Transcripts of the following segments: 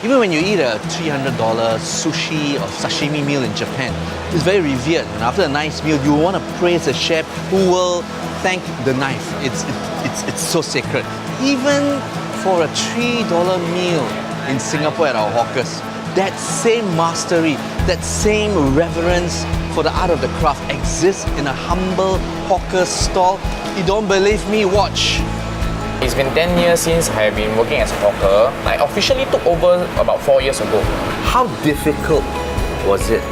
Even when you eat a $300 sushi or sashimi meal in Japan, it's very revered. And after a nice meal, you want to praise the chef who will thank the knife. It's so sacred. Even for a $3 meal in Singapore at our hawkers, that same mastery, that same reverence for the art of the craft exists in a humble hawker stall. You don't believe me? Watch. It's been 10 years since I have been working as a hawker. I officially took over about 4 years ago. How difficult was it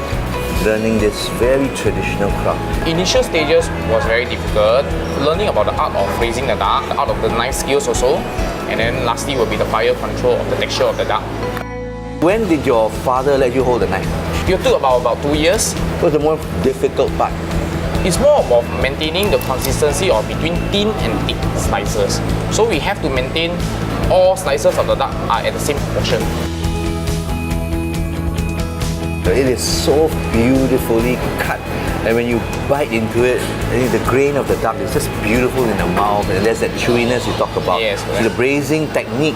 learning this very traditional craft? Initial stages was very difficult. Learning about the art of raising the duck, the art of the knife skills also. And then lastly will be the fire control of the texture of the duck. When did your father let you hold the knife? It took about 2 years. What's the more difficult part? It's more about maintaining the consistency of between thin and thick slices. So we have to maintain all slices of the duck are at the same portion. It is so beautifully cut, and when you bite into it, the grain of the duck is just beautiful in the mouth, and there's that chewiness you talk about. Yes, so the braising technique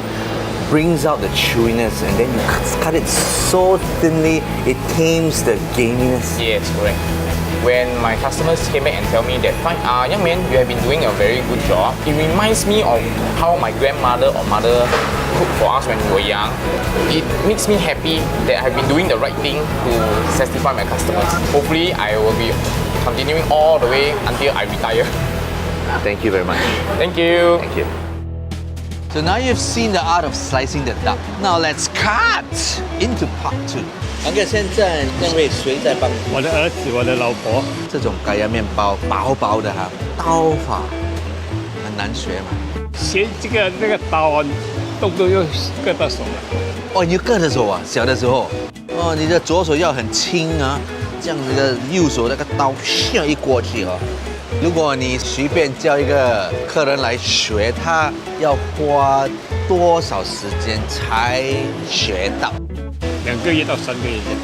brings out the chewiness, and then you cut it so thinly, it tames the gaminess. Yes, correct. When my customers came back and tell me that, fine, young man, you have been doing a very good job. It reminds me of how my grandmother or mother cooked for us when we were young. It makes me happy that I've been doing the right thing to satisfy my customers. Hopefully, I will be continuing all the way until I retire. Thank you very much. Thank you. Thank you. So now you've seen the art of slicing the duck. Now let's cut into part 2. Uncle, 现在两位谁在帮你？我的儿子，我的老婆。这种咖椰面包薄薄的哈，刀法很难学嘛。学这个那个刀啊，动不动又割到手了。哦，你割的手啊，小的时候。哦，你的左手要很轻啊，这样子的右手那个刀咻一过去哦。如果你随便叫一个客人来学，他要花多少时间才学到？2个月到3个月这样。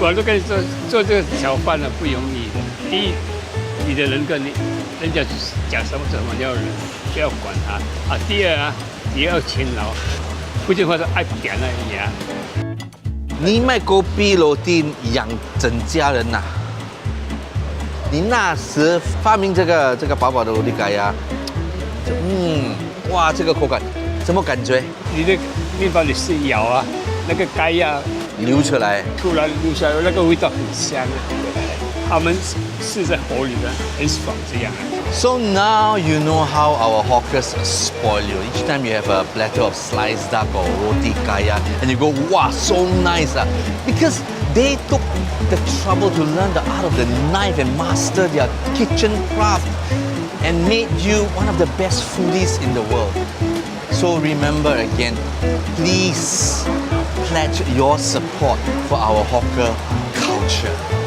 我都跟你说，做这个小贩呢不容易的。第一，你的人跟人家讲什么你要忍，不要管他啊。第二啊，你要勤劳，不就话是爱点而已啊。你卖狗逼罗丁养整家人呐、你那时发明这个薄薄的罗蒂咖呀，哇，这个口感什么感觉？你的面包你是咬啊，那个盖呀流出来，流出来，那个味道很香啊。他们是在火里的，很爽这样啊。So now you know how our hawkers spoil you. Each time you have a platter of sliced duck or roti kaya, and you go, wow, so nice, because they took the trouble to learn the art of the knife and master their kitchen craft and made you one of the best foodies in the world. So remember again, please pledge your support for our hawker culture.